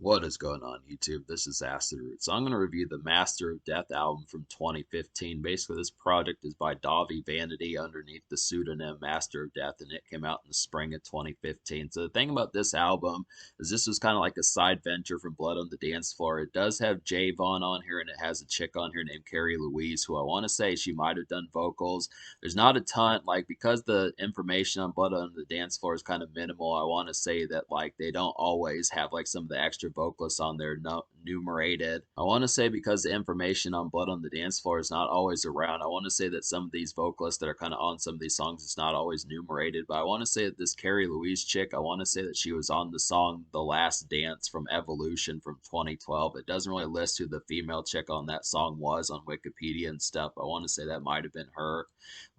What is going on YouTube? This is Acid Root. So I'm going to review the Master of Death album from 2015. Basically, this project is by Davi Vanity underneath the pseudonym Master of Death, and it came out in the spring of 2015. So the thing about this album is this was kind of like a side venture from Blood on the Dance Floor. It does have Javon on here, and it has a chick on here named Carrie Louise, who I want to say she might have done vocals. There's not a ton, like, because the information on Blood on the Dance Floor is kind of minimal. I want to say that, like, they don't always have like some of the extra vocalists on there numerated. I want to say because the information on Blood on the Dance Floor is not always around. I want to say that some of these vocalists that are kind of on some of these songs is not always numerated. But I want to say that this Carrie Louise chick, I want to say that she was on the song "The Last Dance" from Evolution from 2012. It doesn't really list who the female chick on that song was on Wikipedia and stuff. I want to say that might have been her.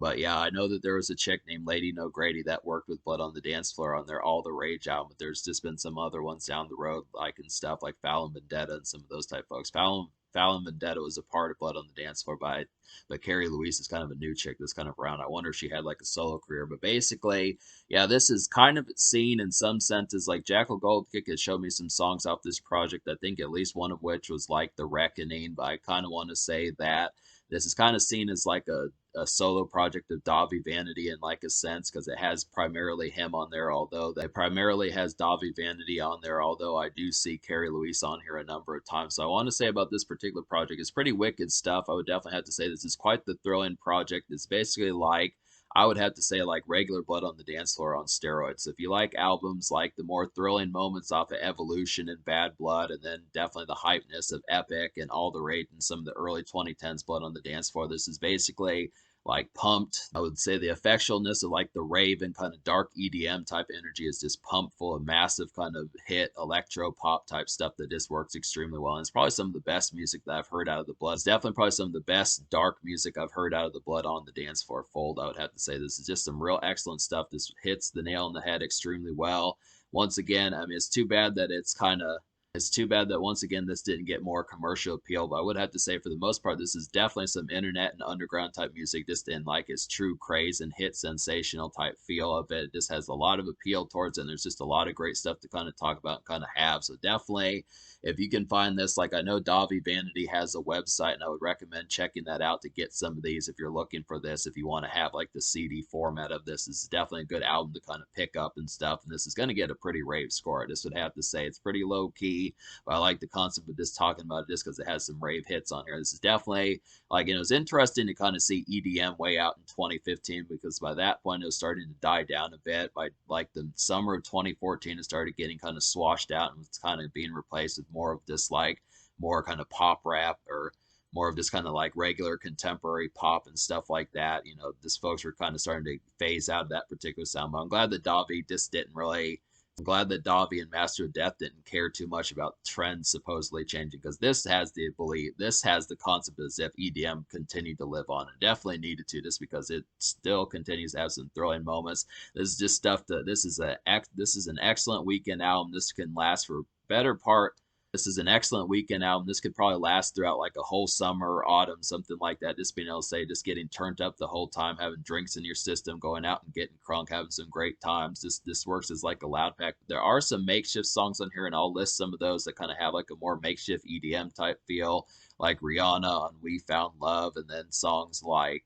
But yeah, I know that there was a chick named Lady No Grady that worked with Blood on the Dance Floor on their All the Rage album. But there's just been some other ones down the road, like and stuff like Fallon Vendetta and some of those type folks. Fallon Vendetta was a part of Blood on the Dance Floor, but Carrie Louise is kind of a new chick that's kind of around. I wonder if she had like a solo career. But basically, yeah, this is kind of seen in some senses. Like Jackal Goldkick has showed me some songs off this project. I think at least one of which was like The Reckoning. But I kind of want to say that this is kind of seen as like a solo project of Davi Vanity in like a sense because it has primarily him on there, although that primarily has Davi Vanity on there, although I do see Carrie Louise on here a number of times. So I want to say about this particular project, it's pretty wicked stuff. I would definitely have to say this is quite the thrilling project. It's basically like I would have to say like regular Blood on the Dance Floor on steroids. If you like albums like the more thrilling moments off of Evolution and Bad Blood, and then definitely the hypeness of Epic and All the Rage and some of the early 2010s Blood on the Dance Floor, this is basically like pumped. I would say the effectualness of like the rave and kind of dark EDM type energy is just pumped full of massive kind of hit electro pop type stuff that just works extremely well. And it's probably some of the best music that I've heard out of the Blood. It's definitely probably some of the best dark music I've heard out of the Blood on the Dance Floor fold. I would have to say this is just some real excellent stuff. This hits the nail on the head extremely well. Once again, I mean, it's too bad that once again this didn't get more commercial appeal, but I would have to say for the most part this is definitely some internet and underground type music just in like its true craze and hit sensational type feel of it. It just has a lot of appeal towards it, and there's just a lot of great stuff to kind of talk about and kind of have. So definitely if you can find this, like I know Davi Vanity has a website, and I would recommend checking that out to get some of these if you're looking for this. If you want to have like the CD format of this, this is definitely a good album to kind of pick up and stuff. And this is going to get a pretty rave score. I just would have to say it's pretty low key, but I like the concept of just talking about it just because it has some rave hits on here. This is definitely like, you know, it's interesting to kind of see EDM way out in 2015 because by that point it was starting to die down a bit. By like the summer of 2014, it started getting kind of swashed out and was kind of being replaced with more of this like more kind of pop rap or more of this kind of like regular contemporary pop and stuff like that. You know, this folks were kind of starting to phase out of that particular sound. But I'm glad that Davi just didn't really. I'm glad that Davi and Master of Death didn't care too much about trends supposedly changing because this has the concept as if EDM continued to live on and definitely needed to just because it still continues to have some thrilling moments. This is just stuff that this is an excellent weekend album. This can last for better part this is an excellent weekend album. This could probably last throughout like a whole summer, autumn, something like that. Just being able to say, just getting turned up the whole time, having drinks in your system, going out and getting crunk, having some great times. This works as like a loud pack. There are some makeshift songs on here, and I'll list some of those that kind of have like a more makeshift EDM type feel, like Rihanna on "We Found Love," and then songs like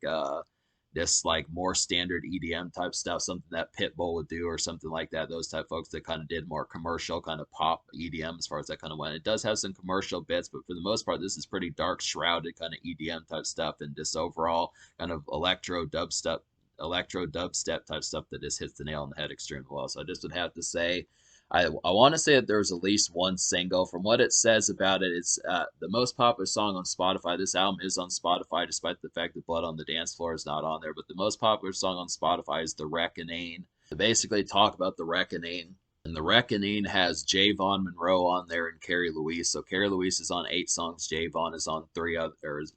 this like more standard EDM type stuff, something that Pitbull would do or something like that. Those type folks that kind of did more commercial kind of pop EDM as far as that kind of went. It does have some commercial bits, but for the most part, this is pretty dark, shrouded kind of EDM type stuff and just overall kind of electro dubstep type stuff that just hits the nail on the head extremely well. So I just would have to say I want to say that there's at least one single. From what it says about it, it's the most popular song on Spotify. This album is on Spotify, despite the fact that Blood on the Dance Floor is not on there. But the most popular song on Spotify is The Reckoning. To basically talk about The Reckoning. And The Reckoning has Javon Monroe on there and Carrie Louise. So Carrie Louise is on 8 songs. Javon is on 3 others.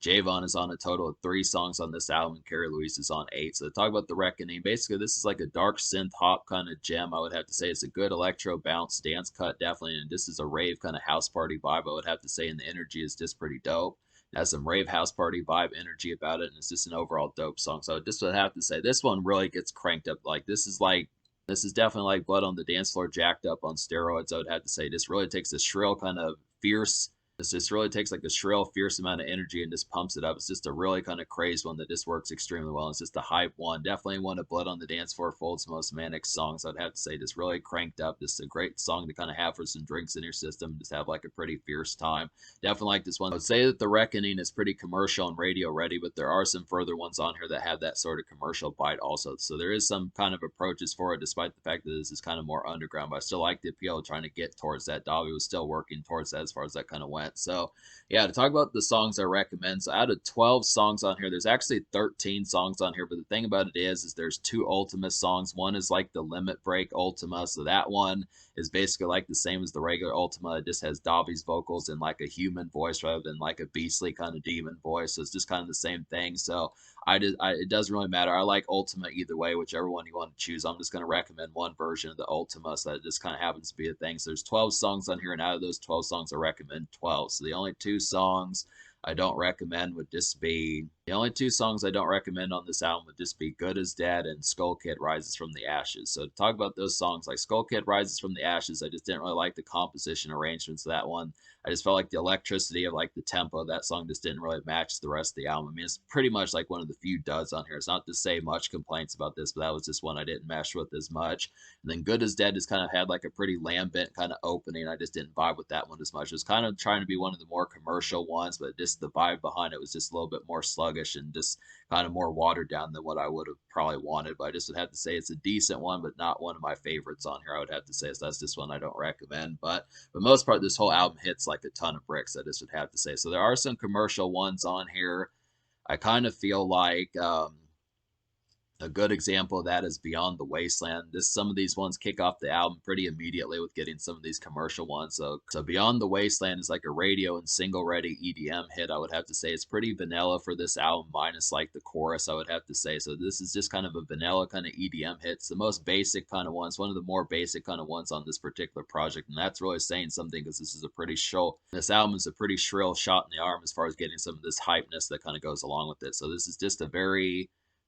Javon is on a total of 3 songs on this album, and Carrie Louise is on 8. So to talk about The Reckoning, basically this is like a dark synth hop kind of gem. I would have to say it's a good electro bounce dance cut, definitely, and this is a rave kind of house party vibe. I would have to say, and the energy is just pretty dope. It has some rave house party vibe energy about it, and it's just an overall dope song. So I just would have to say this one really gets cranked up. Like this is like This is definitely like Blood on the Dance Floor jacked up on steroids, I would have to say. This really takes a shrill kind of fierce. This just really takes like a shrill, fierce amount of energy and just pumps it up. It's just a really kind of crazed one that just works extremely well. It's just a hype one. Definitely one of Blood on the Dance Floor Fold's most manic songs, I'd have to say. Just really cranked up. Just a great song to kind of have for some drinks in your system. Just have like a pretty fierce time. Definitely like this one. I would say that The Reckoning is pretty commercial and radio ready, but there are some further ones on here that have that sort of commercial bite also. So there is some kind of approaches for it, despite the fact that this is kind of more underground. But I still like the appeal of trying to get towards that. Dobby was still working towards that as far as that kind of went. So yeah, to talk about the songs I recommend. So out of 12 songs on here, there's actually 13 songs on here. But the thing about it is there's two Ultima songs. One is like the Limit Break Ultima. So that one is basically like the same as the regular Ultima. It just has Dobby's vocals in like a human voice rather than like a beastly kind of demon voice. So it's just kind of the same thing. So it doesn't really matter. I like Ultima either way, whichever one you want to choose. I'm just going to recommend one version of the Ultima, so that just kind of happens to be a thing. So there's 12 songs on here, and out of those 12 songs, I recommend 12. So the only two songs I don't recommend would just be the only two songs I don't recommend on this album would just be Good as Dead and Skull Kid Rises from the Ashes. So to talk about those songs, like Skull Kid Rises from the Ashes, I just didn't really like the composition arrangements of that one. I just felt like the electricity of like the tempo of that song just didn't really match the rest of the album. I mean, it's pretty much like one of the few duds on here. It's not to say much complaints about this, but that was just one I didn't mesh with as much. And then Good as Dead just kind of had like a pretty lambent kind of opening. I just didn't vibe with that one as much. It was kind of trying to be one of the more commercial ones, but just the vibe behind it was just a little bit more sluggish and just kind of more watered down than what I would have probably wanted. But I just would have to say it's a decent one, but not one of my favorites on here. I would have to say, so that's just one I don't recommend. But for the most part, this whole album hits like a ton of bricks, I just would have to say. So there are some commercial ones on here. I kind of feel like a good example of that is Beyond the Wasteland. Some of these ones kick off the album pretty immediately with getting some of these commercial ones. So Beyond the Wasteland is like a radio and single ready EDM hit. I would have to say it's pretty vanilla for this album, minus like the chorus, I would have to say. So this is just kind of a vanilla kind of EDM hit. It's the most basic kind of ones, one of the more basic kind of ones on this particular project, and that's really saying something because this album is a pretty shrill shot in the arm as far as getting some of this hypeness that kind of goes along with it. So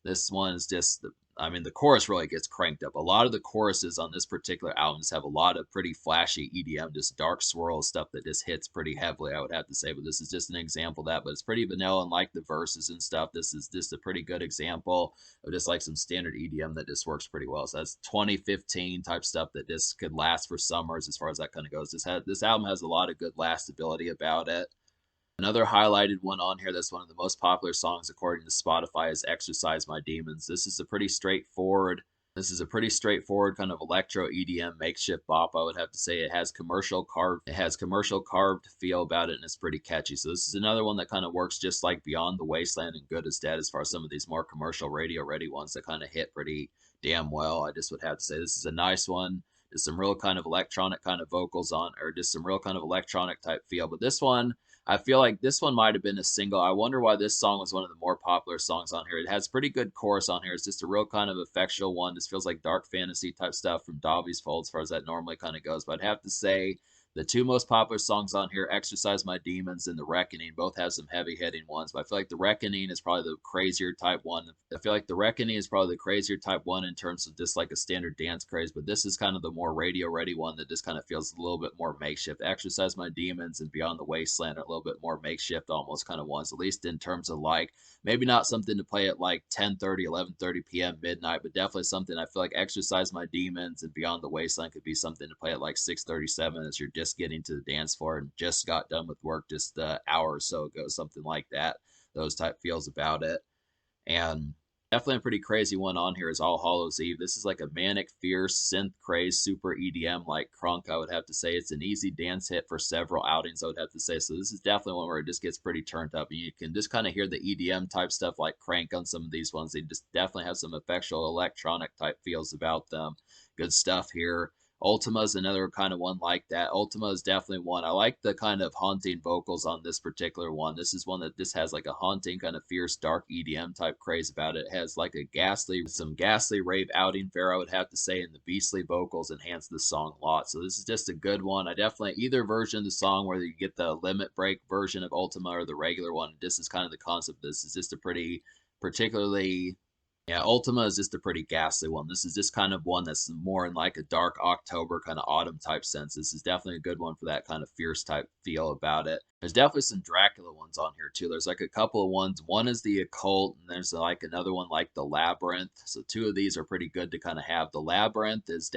this one is just, I mean, the chorus really gets cranked up. A lot of the choruses on this particular album have a lot of pretty flashy EDM, just dark swirl stuff that just hits pretty heavily, I would have to say. But this is just an example of that. But it's pretty vanilla and like the verses and stuff. This is just a pretty good example of just like some standard EDM that just works pretty well. So that's 2015 type stuff that just could last for summers as far as that kind of goes. This album has a lot of good lastability about it. Another highlighted one on here that's one of the most popular songs according to Spotify is Exercise My Demons. This is a pretty straightforward kind of electro EDM makeshift bop. I would have to say it has commercial carved feel about it, and it's pretty catchy. So this is another one that kind of works just like Beyond the Wasteland and Good as Dead as far as some of these more commercial radio ready ones that kind of hit pretty damn well. I just would have to say this is a nice one. There's some real kind of electronic kind of vocals on, or just some real kind of electronic type feel. But this one, I feel like this one might have been a single. I wonder why this song was one of the more popular songs on here. It has pretty good chorus on here. It's just a real kind of effectual one. This feels like dark fantasy type stuff from Dobby's Fold as far as that normally kind of goes. But I'd have to say the two most popular songs on here, Exercise My Demons and The Reckoning, both have some heavy hitting ones. But I feel like The Reckoning is probably the crazier type one. I feel like The Reckoning is probably the crazier type one in terms of just like a standard dance craze. But this is kind of the more radio ready one that just kind of feels a little bit more makeshift. Exercise My Demons and Beyond the Wasteland are a little bit more makeshift almost kind of ones, at least in terms of like maybe not something to play at like 10:30, 11:30 p.m. midnight, but definitely something I feel like Exercise My Demons and Beyond the Wasteland could be something to play at like 6:37 as you're just getting to the dance floor and just got done with work just an hour or so ago, something like that. Those type feels about it. And definitely a pretty crazy one on here is All Hallows Eve. This is like a manic, fierce, synth craze, super EDM like crunk, I would have to say. It's an easy dance hit for several outings, I would have to say. So this is definitely one where it just gets pretty turned up. And you can just kind of hear the EDM type stuff like crank on some of these ones. They just definitely have some effectual electronic type feels about them. Good stuff here. Ultima is another kind of one like that. Ultima is definitely one. I like the kind of haunting vocals on this particular one. This is one that just has like a haunting kind of fierce dark EDM type craze about it. It has like some ghastly rave outing fare, I would have to say, and the beastly vocals enhance the song a lot. So this is just a good one. I definitely, either version of the song, whether you get the limit break version of Ultima or the regular one, this is kind of the concept. This is just a pretty particularly Yeah, Ultima is just a pretty ghastly one. This is just kind of one that's more in like a dark October kind of autumn type sense. This is definitely a good one for that kind of fierce type feel about it. There's definitely some Dracula ones on here too. There's like a couple of ones. One is the Occult, and there's like another one like the Labyrinth. So two of these are pretty good to kind of have. The Labyrinth is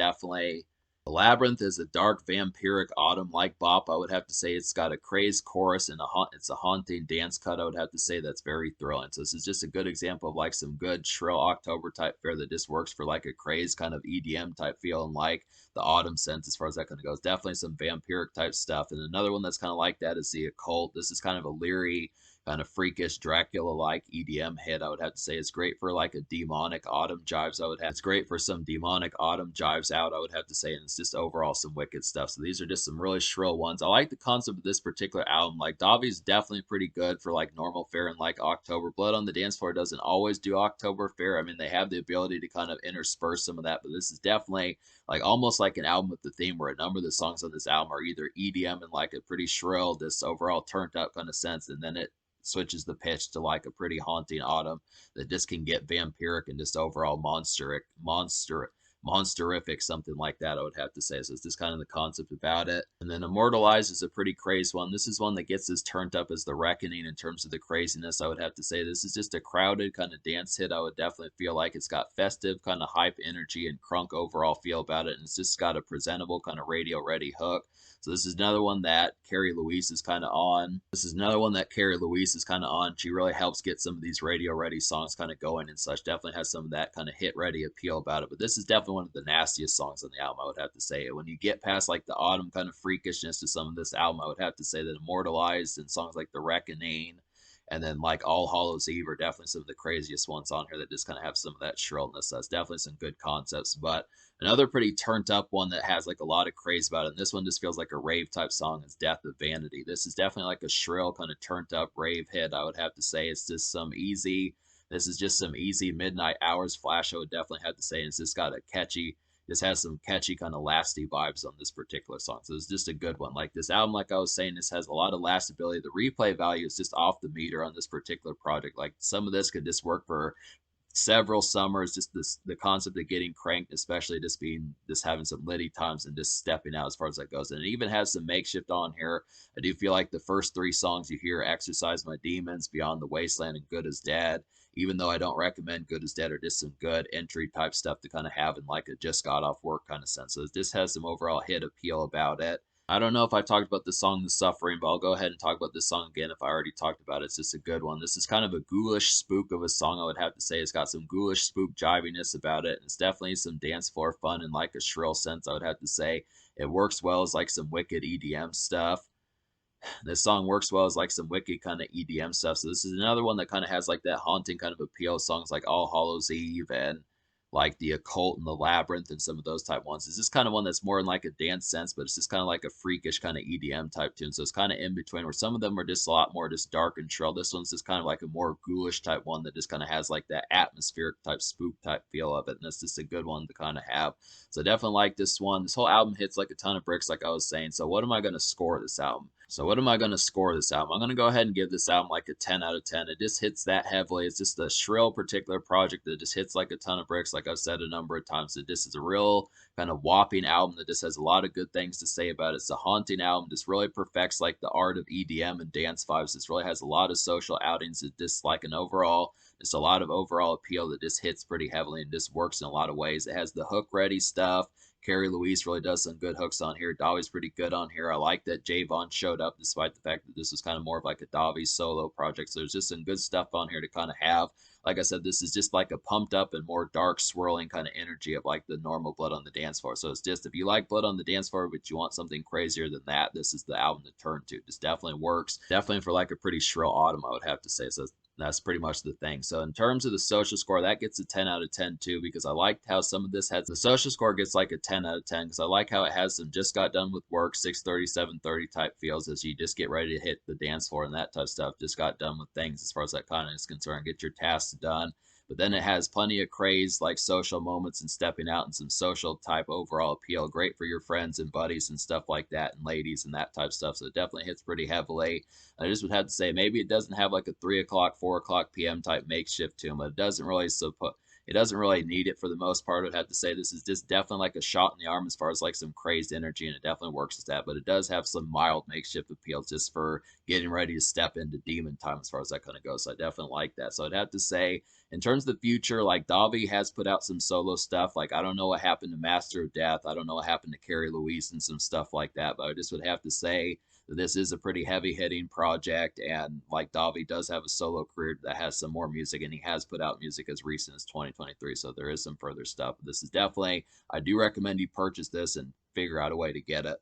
a dark vampiric autumn-like bop. I would have to say it's got a crazed chorus and it's a haunting dance cut. I would have to say that's very thrilling. So this is just a good example of like some good shrill October type fare that just works for like a crazed kind of EDM type feel and like the autumn sense as far as that kind of goes. Definitely some vampiric type stuff. And another one that's kind of like that is the Occult. This is kind of a leery, kind of freakish Dracula-like EDM hit. I would have to say it's great for like a demonic autumn jives. It's great for some demonic autumn jives out. I would have to say, and it's just overall some wicked stuff. So these are just some really shrill ones. I like the concept of this particular album. Like Davi's definitely pretty good for like normal fare and like October. Blood on the Dance Floor doesn't always do October fare. I mean, they have the ability to kind of intersperse some of that, but this is definitely like almost like an album with the theme where a number of the songs on this album are either EDM and like a pretty shrill, this overall turned up kind of sense, and then it switches the pitch to like a pretty haunting autumn that just can get vampiric and just overall monsterific, something like that, I would have to say. So it's just kind of the concept about it. And then Immortalize is a pretty crazy one. This is one that gets as turned up as The Reckoning in terms of the craziness. I would have to say this is just a crowded kind of dance hit. I would definitely feel like it's got festive kind of hype energy and crunk overall feel about it. And it's just got a presentable kind of radio ready hook. So this is another one that Carrie Louise is kind of on. She really helps get some of these radio ready songs kind of going and such. Definitely has some of that kind of hit ready appeal about it. But this is definitely one of the nastiest songs on the album, I would have to say. When you get past like the autumn kind of freakishness to some of this album, I would have to say that Immortalized and songs like The Reckoning and then like All Hallows Eve are definitely some of the craziest ones on here that just kind of have some of that shrillness. That's definitely some good concepts. But another pretty turned up one that has like a lot of craze about it, and this one just feels like a rave type song, is Death of Vanity. This is definitely like a shrill kind of turned up rave hit, I would have to say. This is just some easy midnight hours flash, I would definitely have to say. And it's just got a catchy, just has some catchy kind of lasty vibes on this particular song. So it's just a good one. Like this album, like I was saying, this has a lot of lastability. The replay value is just off the meter on this particular project. Like some of this could just work for several summers, just the concept of getting cranked, especially just having some litty times and just stepping out as far as that goes. And it even has some makeshift on here. I do feel like the first three songs you hear, Exercise My Demons, Beyond the Wasteland, and Good as Dead, even though I don't recommend Good as Dead, are just some good entry type stuff to kind of have in like a just got off work kind of sense. So it just has some overall hit appeal about it. I don't know if I talked about the song The Suffering, but I'll go ahead and talk about this song again if I already talked about it. It's just a good one. This is kind of a ghoulish spook of a song, I would have to say. It's got some ghoulish spook jiviness about it. And it's definitely some dance floor fun in like a shrill sense, I would have to say. It works well as like some wicked EDM stuff. This song works well as like some wicked kind of EDM stuff. So this is another one that kind of has like that haunting kind of appeal. Songs like All Hallows Eve and like The Occult and The Labyrinth and some of those type ones. It's just kind of one that's more in like a dance sense, but it's just kind of like a freakish kind of EDM type tune. So it's kind of in between, where some of them are just a lot more just dark and shrill. This one's just kind of like a more ghoulish type one that just kind of has like that atmospheric type spook type feel of it. And it's just a good one to kind of have. So definitely like this one. This whole album hits like a ton of bricks, like I was saying. So what am I going to score this album? I'm going to go ahead and give this album like a 10 out of 10. It just hits that heavily. It's just a shrill particular project that just hits like a ton of bricks, like I've said a number of times. It just is a real kind of whopping album that just has a lot of good things to say about it. It's a haunting album. Just really perfects like the art of EDM and dance vibes. This really has a lot of social outings. It just like an overall, just a lot of overall appeal that just hits pretty heavily and just works in a lot of ways. It has the hook ready stuff. Carrie Louise really does some good hooks on here. Davi's pretty good on here. I like that Javon showed up despite the fact that this was kind of more of like a Davi solo project. So there's just some good stuff on here to kind of have. Like I said, this is just like a pumped up and more dark swirling kind of energy of like the normal Blood on the Dance Floor. So it's just, if you like Blood on the Dance Floor, but you want something crazier than that, this is the album to turn to. Just definitely works. Definitely for like a pretty shrill autumn, I would have to say. So that's pretty much the thing. So in terms of the social score, that gets a 10 out of 10 too, because I liked how some of this has, the social score gets like a 10 out of 10 because I like how it has some just got done with work, 6:30, 7:30 type feels as you just get ready to hit the dance floor and that type of stuff. Just got done with things as far as that kind of is concerned, get your tasks done. But then it has plenty of craze, like social moments and stepping out and some social type overall appeal. Great for your friends and buddies and stuff like that, and ladies and that type of stuff. So it definitely hits pretty heavily. I just would have to say maybe it doesn't have like a 3 o'clock, 4 o'clock p.m. type makeshift to them, but it doesn't really it doesn't really need it for the most part. I'd have to say this is just definitely like a shot in the arm as far as like some crazed energy, and it definitely works as that. But it does have some mild makeshift appeal just for getting ready to step into demon time as far as that kind of goes. So I definitely like that. So I'd have to say, in terms of the future, like Davi has put out some solo stuff. Like I don't know what happened to Master of Death. I don't know what happened to Carrie Louise and some stuff like that. But I just would have to say that this is a pretty heavy hitting project, and like Davi does have a solo career that has some more music, and he has put out music as recent as 2023. So there is some further stuff. This is definitely, I do recommend you purchase this and figure out a way to get it.